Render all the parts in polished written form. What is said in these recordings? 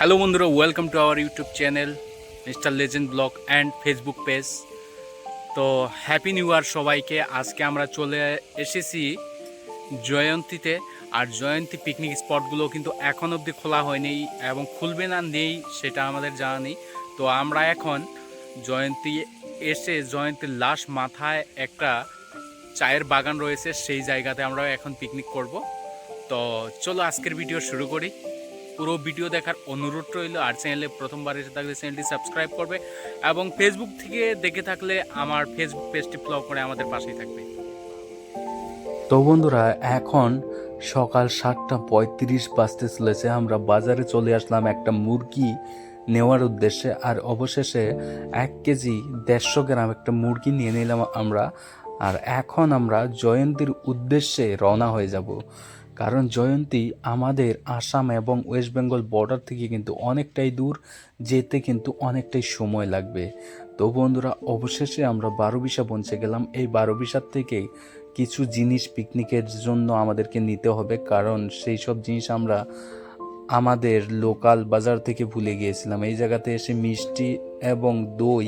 Hello বন্ধুরা, welcome to our YouTube channel mister legend blog and Facebook page. তো happy new year সবাইকে। আজকে আমরা চলে এসেছি জয়ন্তীতে। আর জয়ন্তী পিকনিক স্পটগুলো কিন্তু এখন অবধি খোলা হয়নি এবং খুলবে না নেই সেটা আমাদের জানা নেই। তো আমরা এখন জয়ন্তী এসে জয়ন্তীর লাস্ট মাথায় একটা চায়ের বাগান রয়েছে, সেই জায়গাতে আমরা এখন পিকনিক করব। তো চলো আজকের ভিডিও শুরু করি। পুরো ভিডিও দেখার অনুরোধ রইল। আর চ্যানেলে প্রথমবার এসে থাকলে চ্যানেলটি সাবস্ক্রাইব করবে এবং ফেসবুক থেকে দেখে থাকলে আমার ফেসবুক পেজটি ফলো করে আমাদের পাশেই থাকবে। তো বন্ধুরা, এখন সকাল 7:35 বাজতে চলেছে। আমরা বাজারে চলে আসলাম একটা মুরগি নেওয়ার উদ্দেশ্যে। আর অবশেষে 1 কেজি 150 গ্রাম একটা মুরগি নিয়ে নিলাম আমরা। আর এখন আমরা জয়ন্তীর উদ্দেশ্যে রওনা হয়ে যাব, কারণ জয়ন্তী আমাদের আসাম এবং ওয়েস্ট বেঙ্গল বর্ডার থেকে কিন্তু অনেকটাই দূর, যেতে কিন্তু অনেকটাই সময় লাগবে। তো বন্ধুরা, অবশেষে আমরা বারোবিশা পৌঁছে গেলাম। এই বারোবিশার থেকে কিছু জিনিস পিকনিকের জন্য আমাদেরকে নিতে হবে, কারণ সেই সব জিনিস আমরা আমাদের লোকাল বাজার থেকে ভুলে গিয়েছিলাম। এই জায়গাতে এসে মিষ্টি এবং দই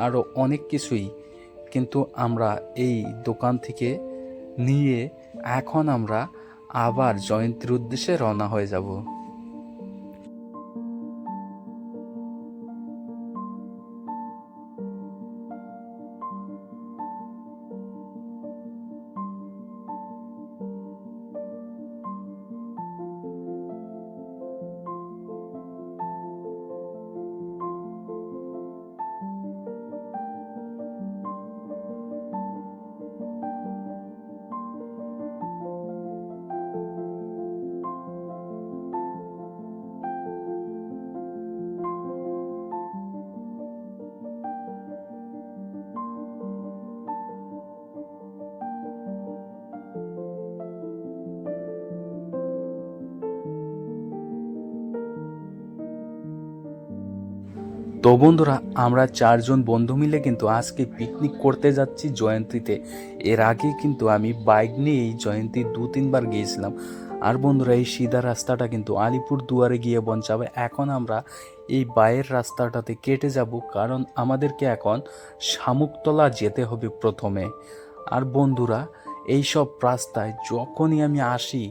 আরও অনেক কিছুই কিন্তু আমরা এই দোকান থেকে নিয়ে এখন আমরা আবার জয়ন্তীর উদ্দেশ্যে রওনা হয়ে যাব। তো বন্ধুরা, আমরা 4 জন বন্ধু মিলে কিন্তু আজকে পিকনিক করতে যাচ্ছি জয়ন্তীতে। এর আগে কিন্তু আমি বাইক নিয়ে এই জয়ন্তী 2-3 বার গিয়েছিলাম। আর বন্ধুরা, এই সিধা রাস্তাটা কিন্তু আলিপুর দুয়ারে গিয়ে পৌঁছাবে। এখন আমরা এই বাইরের রাস্তাটাতে কেটে যাব, কারণ আমাদেরকে এখন শামুকতলা যেতে হবে প্রথমে। আর বন্ধুরা, এই সব রাস্তায় যখনই আমি আসি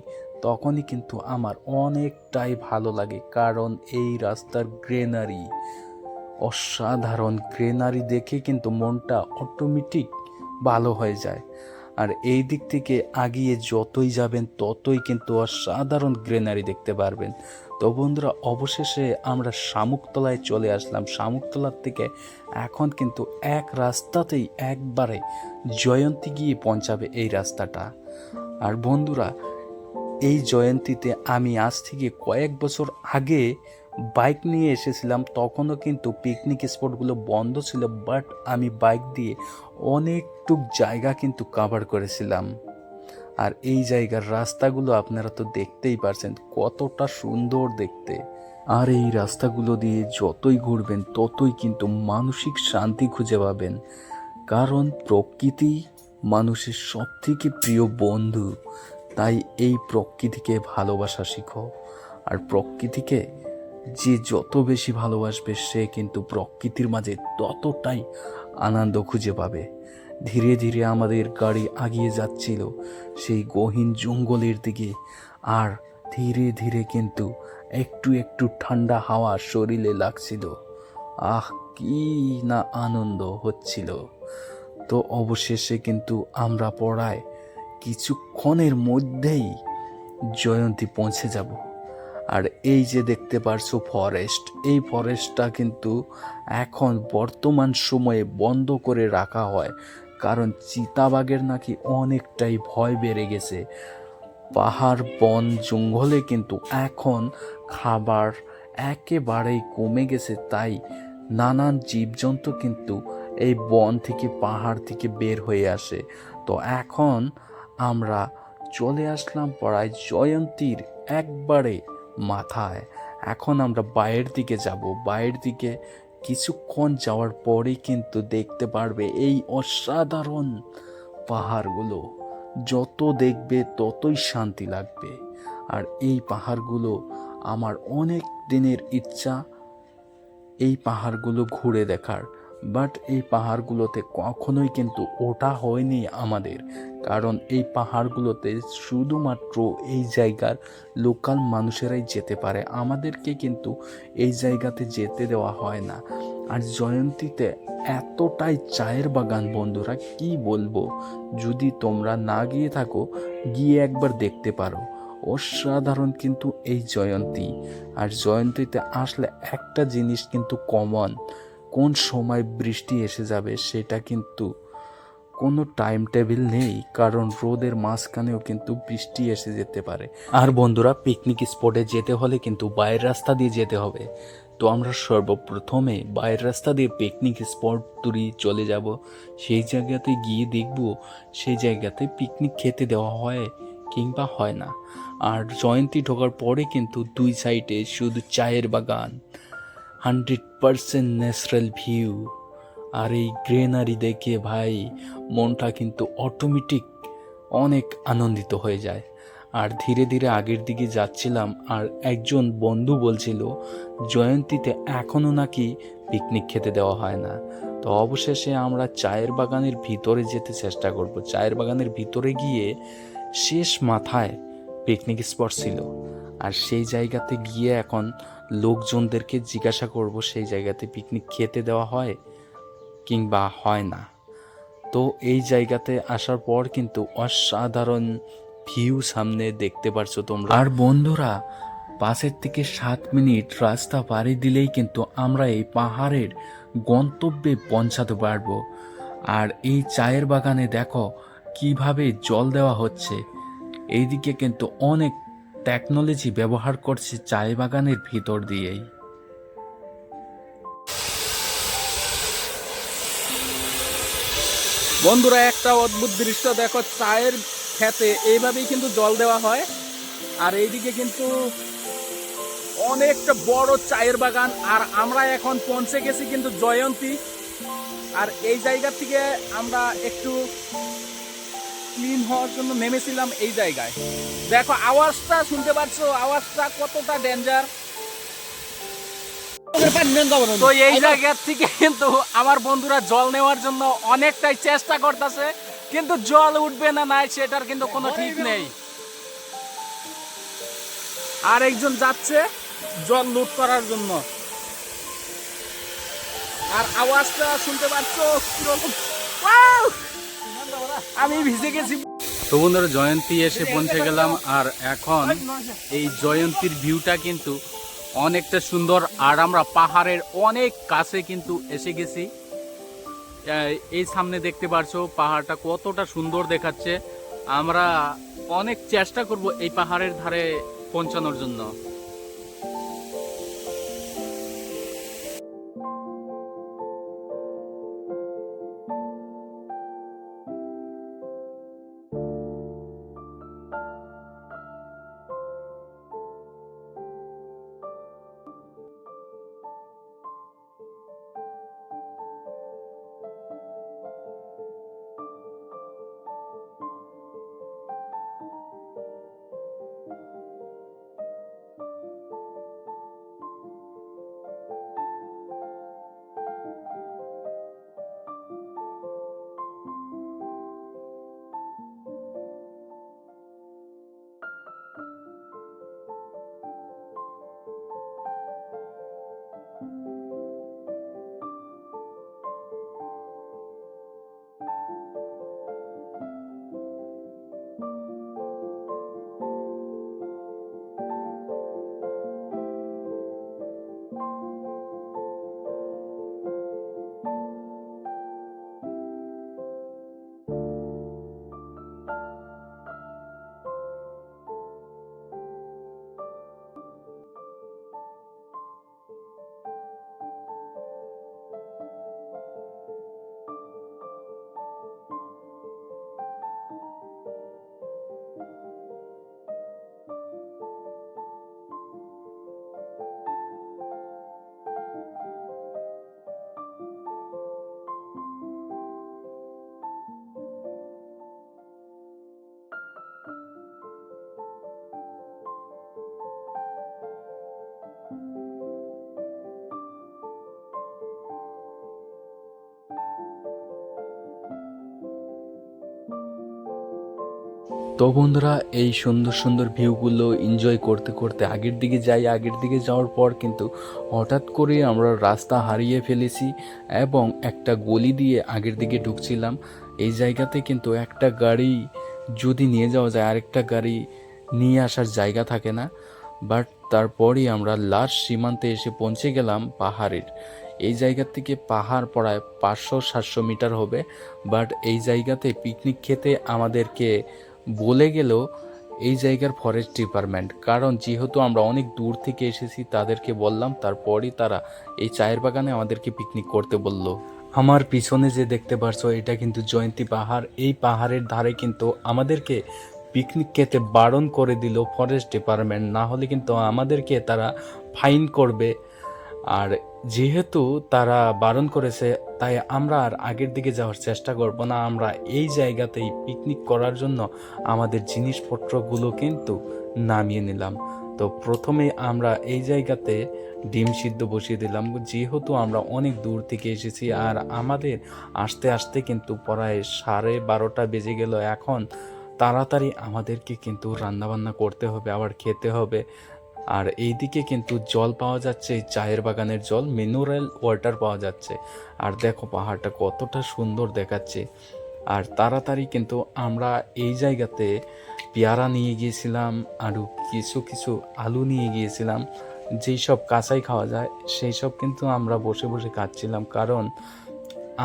তখনই কিন্তু আমার অনেকটাই ভালো লাগে, কারণ এই রাস্তার গ্রিনারি, অসাধারণ গ্রিনারি দেখে কিন্তু মনটা অটোমেটিক ভালো হয়ে যায়। আর এই দিক থেকে আগিয়ে যতই যাবেন ততই কিন্তু অসাধারণ গ্রিনারি দেখতে পারবেন। তো বন্ধুরা, অবশেষে আমরা শামুকতলায় চলে আসলাম। শামুকতলার থেকে এখন কিন্তু এক রাস্তাতেই একবারে জয়ন্তী গিয়ে পৌঁছাবে এই রাস্তাটা। আর বন্ধুরা, এই জয়ন্তীতে আমি আজ থেকে কয়েক বছর আগে বাইক নিয়ে এসেছিলাম। তখনও কিন্তু পিকনিক স্পটগুলো বন্ধ ছিল, বাট আমি বাইক দিয়ে অনেকটুক জায়গা কিন্তু কভার করেছিলাম। আর এই জায়গার রাস্তাগুলো আপনারা তো দেখতেই পারছেন কতটা সুন্দর দেখতে। আর এই রাস্তাগুলো দিয়ে যতই ঘুরবেন ততই কিন্তু মানসিক শান্তি খুঁজে পাবেন, কারণ প্রকৃতি মানুষের সবথেকে প্রিয় বন্ধু। তাই এই প্রকৃতিকে ভালোবাসা শিখো। আর প্রকৃতিকে যে যত বেশি ভালোবাসবে সে কিন্তু প্রকৃতির মাঝে ততটাই আনন্দ খুঁজে পাবে। ধীরে ধীরে আমাদের গাড়ি আগিয়ে যাচ্ছিল সেই গহীন জঙ্গলের দিকে। আর ধীরে ধীরে কিন্তু একটু একটু ঠান্ডা হাওয়া শরীরে লাগছিল। আহ, কি না আনন্দ হচ্ছিল। তো অবশেষে কিন্তু আমরা পড়ায় কিছুক্ষণের মধ্যেই জয়ন্তী পৌঁছে যাব। আর এই যে দেখতে পারছো ফরেস্ট, এই ফরেস্টটা কিন্তু এখন বর্তমান সময়ে বন্ধ করে রাখা হয়, কারণ চিতাবাঘের নাকি অনেকটাই ভয় বেড়ে গেছে। পাহাড় বন জঙ্গলে কিন্তু এখন খাবার একেবারেই কমে গেছে, তাই নানান জীবজন্তু কিন্তু এই বন থেকে পাহাড় থেকে বের হয়ে আসে। তো এখন আমরা চলে আসলাম প্রায় জয়ন্তীর একবারে মাথায়। এখন আমরা বাইরের দিকে যাব। বাইরের দিকে কিছুক্ষণ যাওয়ার পরেই কিন্তু দেখতে পারবে এই অসাধারণ পাহাড়গুলো। যত দেখবে ততই শান্তি লাগবে। আর এই পাহাড়গুলো আমার অনেক দিনের ইচ্ছা এই পাহাড়গুলো ঘুরে দেখার, বাট এই পাহাড়গুলোতে কখনোই কিন্তু ওঠা হয়নি আমাদের, কারণ এই পাহাড়গুলোতে শুধুমাত্র এই জায়গার লোকাল মানুষেরাই যেতে পারে, আমাদেরকে কিন্তু এই জায়গাতে যেতে দেওয়া হয় না। আর জয়ন্তীতে এতটাই চায়ের বাগান বন্ধুরা, কি বলবো, যদি তোমরা না গিয়ে থাকো গিয়ে একবার দেখতে পারো। অসাধারণ কিন্তু এই জয়ন্তী। আর জয়ন্তীতে আসলে একটা জিনিস কিন্তু কমন, কোন সময় বৃষ্টি এসে যাবে সেটা কিন্তু কোনো টাইম টেবিল নেই, কারণ রোদের মাঝখানেও কিন্তু বৃষ্টি এসে যেতে পারে। আর বন্ধুরা, পিকনিক স্পটে যেতে হলে কিন্তু বাইরের রাস্তা দিয়ে যেতে হবে। তো আমরা সর্বপ্রথমে বাইরের রাস্তা দিয়ে পিকনিক স্পট দূরে চলে যাব, সেই জায়গাতে গিয়ে দেখব সেই জায়গাতে পিকনিক খেতে দেওয়া হয় কিংবা হয় না। আর জয়ন্তী ঢোকার পরে কিন্তু দুই সাইডে শুধু চায়ের বাগান, 100% ন্যাচারাল ভিউ। আর এই গ্রিনারি দেখে ভাই মনটা কিন্তু অটোমেটিক অনেক আনন্দিত হয়ে যায়। আর ধীরে ধীরে আগের দিকে যাচ্ছিলাম, আর একজন বন্ধু বলছিল জয়ন্তীতে এখনও নাকি পিকনিক খেতে দেওয়া হয় না। তো অবশেষে আমরা চায়ের বাগানের ভিতরে যেতে চেষ্টা করব। চায়ের বাগানের ভিতরে গিয়ে শেষ মাথায় পিকনিক স্পট ছিল, আর সেই জায়গাতে গিয়ে এখন লোকজনদেরকে জিজ্ঞাসা করব সেই জায়গাতে পিকনিক খেতে দেওয়া হয় কিংবা হয় না। তো এই জায়গাতে আসার পর কিন্তু অসাধারণ ভিউ সামনে দেখতে পারছো তোমরা। আর বন্ধুরা, 5 থেকে 7 মিনিট রাস্তা পাড়ি দিলেই কিন্তু আমরা এই পাহাড়ের গন্তব্যে পৌঁছাতে পারবো। আর এই চায়ের বাগানে দেখো কিভাবে জল দেওয়া হচ্ছে, এইদিকে কিন্তু অনেক টেকনোলজি ব্যবহার করছে চায় বাগানের ভিতর দিয়েই। বন্ধুরা, একটা অদ্ভুত দৃশ্য দেখো, চায়ের খেতে এইভাবেই কিন্তু জল দেওয়া হয়। আর এইদিকে কিন্তু অনেকটা বড় চায়ের বাগান। আর আমরা এখন পৌঁছে গেছি কিন্তু জয়ন্তী। আর এই জায়গা থেকে আমরা একটু ক্লিন হওয়ার জন্য নেমেছিলাম এই জায়গায়। দেখো আওয়াজটা শুনতে পাচ্ছ, আওয়াজটা কতটা ডেঞ্জার। তো এই জায়গা থেকে কিন্তু আমার বন্ধুরা জল নেওয়ার জন্য অনেকটাই চেষ্টা করতেছে, কিন্তু জল উঠবে না নাই সেটার কিন্তু কোনো ঠিক নেই। আর একজন যাচ্ছে জল লুট করার জন্য। আর আওয়াজটা শুনতে পাচ্ছ কিরকম, আমি ভিজে গেছি। তো বন্ধুরা, জয়ন্তী এসে পৌঁছে গেলাম। আর এখন এই জয়ন্তীর ভিউটা কিন্তু অনেকটা সুন্দর। আর আমরা পাহাড়ের অনেক কাছে কিন্তু এসে গেছি। এই সামনে দেখতে পারছো পাহাড়টা কতটা সুন্দর দেখাচ্ছে। আমরা অনেক চেষ্টা করব এই পাহাড়ের ধারে পৌঁছানোর জন্য। তো বন্ধুরা, এই সুন্দর সুন্দর ভিউগুলো এনজয় করতে করতে আগের দিকে যাই। আগের দিকে যাওয়ার পর কিন্তু হঠাৎ করে আমরা রাস্তা হারিয়ে ফেলেছি এবং একটা গলি দিয়ে আগের দিকে ঢুকছিলাম। এই জায়গাতে কিন্তু একটা গাড়ি যদি নিয়ে যাওয়া যায়, আরেকটা গাড়ি নিয়ে আসার জায়গা থাকে না। বাট তারপরই আমরা লাস্ট সীমান্তে এসে পৌঁছে গেলাম পাহাড়ের। এই জায়গা থেকে পাহাড় প্রায় 500-700 মিটার হবে। বাট এই জায়গাতে পিকনিক খেতে আমাদেরকে বলে গেল এই জায়গার ফরেস্ট ডিপার্টমেন্ট, কারণ যেহেতু আমরা অনেক দূর থেকে এসেছি তাদেরকে বললাম, তারপরই তারা এই চায়ের বাগানে আমাদেরকে পিকনিক করতে বলল। আমার পিছনে যে দেখতে পাচ্ছ এটা কিন্তু জয়ন্তী পাহাড়। এই পাহাড়ের ধারে কিন্তু আমাদেরকে পিকনিক খেতে বারণ করে দিল ফরেস্ট ডিপার্টমেন্ট, না হলে কিন্তু আমাদেরকে তারা ফাইন করবে। আর যেহেতু তারা বারণ করেছে তাই আমরা আর আগের দিকে যাওয়ার চেষ্টা করব না। আমরা এই জায়গাতেই পিকনিক করার জন্য আমাদের জিনিসপত্রগুলো কিন্তু নামিয়ে নিলাম। তো প্রথমে আমরা এই জায়গাতে ডিম সিদ্ধ বসিয়ে দিলাম, যেহেতু আমরা অনেক দূর থেকে এসেছি আর আমাদের আসতে আসতে কিন্তু প্রায় 12:30 বেজে গেল। এখন তাড়াতাড়ি আমাদেরকে কিন্তু রান্নাবান্না করতে হবে, আবার খেতে হবে। আর এইদিকে কিন্তু জল পাওয়া যাচ্ছে, এই চায়ের বাগানের জল, মিনারেল ওয়াটার পাওয়া যাচ্ছে। আর দেখো পাহাড়টা কতটা সুন্দর দেখাচ্ছে। আর তাড়াতাড়ি কিন্তু আমরা এই জায়গাতে পেয়ারা নিয়ে গিয়েছিলাম, আর কিছু কিছু আলু নিয়ে গিয়েছিলাম, যেই সব কাঁচাই খাওয়া যায় সেই সব কিন্তু আমরা বসে বসে খাচ্ছিলাম, কারণ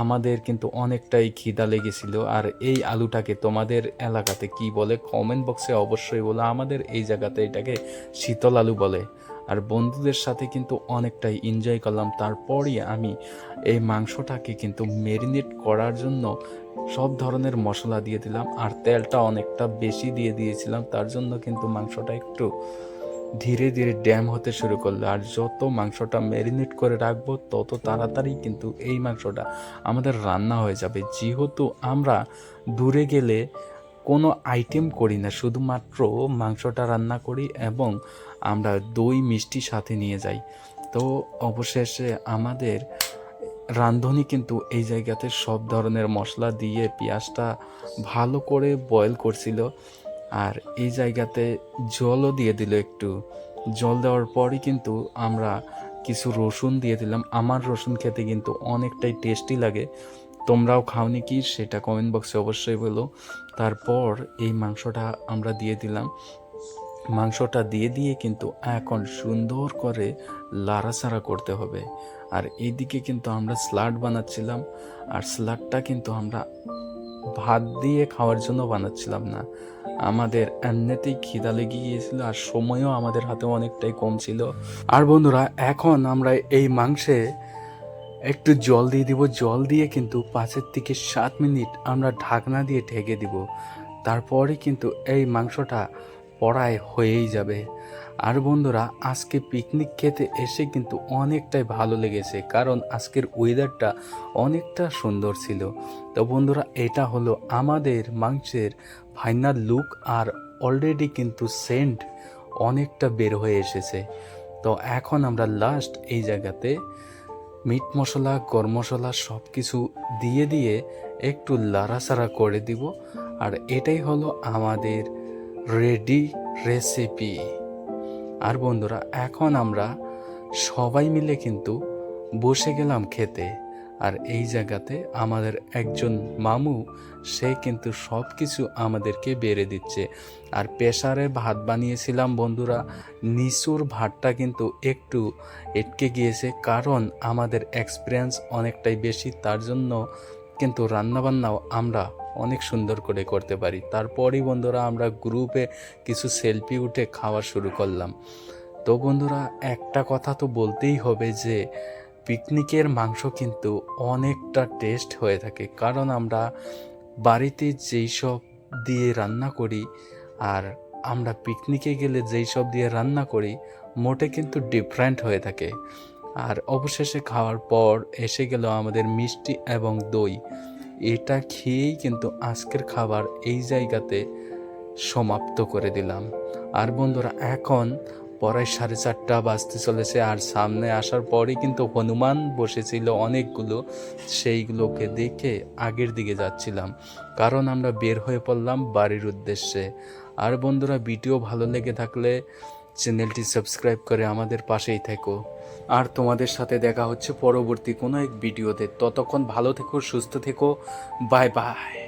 আমাদের কিন্তু অনেকটাই খিদা লেগেছিল। আর এই আলুটাকে তোমাদের এলাকাতে কি বলে কমেন্ট বক্সে অবশ্যই বলো। আমাদের এই জায়গাতে এটাকে শীতল আলু বলে। আর বন্ধুদের সাথে কিন্তু অনেকটাই এনজয় করলাম। তারপরই আমি এই মাংসটাকে কিন্তু ম্যারিনেট করার জন্য সব ধরনের মশলা দিয়ে দিলাম, আর তেলটা অনেকটা বেশি দিয়ে দিয়েছিলাম, তার জন্য কিন্তু মাংসটা একটু ধীরে ধীরে ড্যাম হতে শুরু করলো। আর যত মাংসটা ম্যারিনেট করে রাখবো তত তাড়াতাড়ি কিন্তু এই মাংসটা আমাদের রান্না হয়ে যাবে। যেহেতু আমরা দূরে গেলে কোনো আইটেম করি না, শুধুমাত্র মাংসটা রান্না করি এবং আমরা দই মিষ্টি সাথে নিয়ে যাই। তো অবশেষে আমাদের রাঁধুনি কিন্তু এই জায়গাতে সব ধরনের মশলা দিয়ে পেঁয়াজটা ভালো করে বয়েল করছিল। আর এই জায়গাতে জলও দিয়ে দিল একটু। জল দেওয়ার পরই কিন্তু আমরা কিছু রসুন দিয়ে দিলাম। আমার রসুন খেতে কিন্তু অনেকটাই টেস্টি লাগে। তোমরাও খাওনি কি সেটা কমেন্ট বক্সে অবশ্যই বলো। তারপর এই মাংসটা আমরা দিয়ে দিলাম। মাংসটা দিয়ে কিন্তু এখন সুন্দর করে লাড়াচাড়া করতে হবে। আর এইদিকে কিন্তু আমরা স্যালাড বানাচ্ছিলাম। আর স্যালাডটা কিন্তু আমরা ভাত দিয়ে খাওয়ার জন্য বানাচ্ছিলাম না, আমাদের এমনিতেই খিদা লেগে গিয়েছিল আর সময়ও আমাদের হাতে অনেকটাই কম ছিল। আর বন্ধুরা, এখন আমরা এই মাংসে একটু জল দিয়ে দিব। জল দিয়ে কিন্তু 5 থেকে 7 মিনিট আমরা ঢাকনা দিয়ে ঢেকে দিব। তারপরে কিন্তু এই মাংসটা প্রায় হয়েই যাবে। আর বন্ধুরা, আজকে পিকনিক খেতে এসে কিন্তু অনেকটাই ভালো লেগেছে, কারণ আজকের ওয়েদারটা অনেকটা সুন্দর ছিল। তো বন্ধুরা, এটা হলো আমাদের মাংসের ফাইনাল লুক। আর অলরেডি কিন্তু সেন্ট অনেকটা বের হয়ে এসেছে। তো এখন আমরা লাস্ট এই জায়গাতে মিট মশলা, গরম মশলা সব কিছু দিয়ে একটু লাড়াচাড়া করে দিব। আর এটাই হলো আমাদের রেডি রেসিপি। আর বন্ধুরা, এখন আমরা সবাই মিলে কিন্তু বসে গেলাম খেতে। আর এই জায়গাতে আমাদের একজন মামু, সে কিন্তু সব কিছু আমাদেরকে বেড়ে দিচ্ছে। আর প্রেসারে ভাত বানিয়েছিলাম বন্ধুরা, নিচুর ভাতটা কিন্তু একটু এটকে গিয়েছে, কারণ আমাদের এক্সপিরিয়েন্স অনেকটাই বেশি, তার জন্য কিন্তু রান্নাবান্নাও আমরা অনেক সুন্দর করে করতে পারি। তারপরই বন্ধুরা আমরা গ্রুপে কিছু সেলফি উঠে খাওয়া শুরু করলাম। তো বন্ধুরা, একটা কথা তো বলতেই হবে যে পিকনিকের মাংস কিন্তু অনেকটা টেস্ট হয়ে থাকে, কারণ আমরা বাড়িতে যেই সব দিয়ে রান্না করি আর আমরা পিকনিকে গেলে যেই সব দিয়ে রান্না করি মোটে কিন্তু ডিফারেন্ট হয়ে থাকে। আর অবশেষে খাওয়ার পর এসে গেল আমাদের মিষ্টি এবং দই। এটা খেয়েই কিন্তু আজকের খাবার এই জায়গাতে সমাপ্ত করে দিলাম। আর বন্ধুরা, এখন প্রায় 4:30 বাজতে চলেছে, আর সামনে আসার পরই কিন্তু হনুমান বসেছিল অনেকগুলো, সেইগুলোকে দেখে আগের দিকে যাচ্ছিলাম, কারণ আমরা বের হয়ে পড়লাম বাড়ির উদ্দেশ্যে। আর বন্ধুরা, ভিডিও ভালো লেগে থাকলে চ্যানেলটি সাবস্ক্রাইব করে আমাদের পাশেই থেকো। আর তোমাদের সাথে দেখা হচ্ছে পরবর্তী কোনো এক ভিডিওতে। ততক্ষণ ভালো থেকো, সুস্থ থেকো, বাই বাই।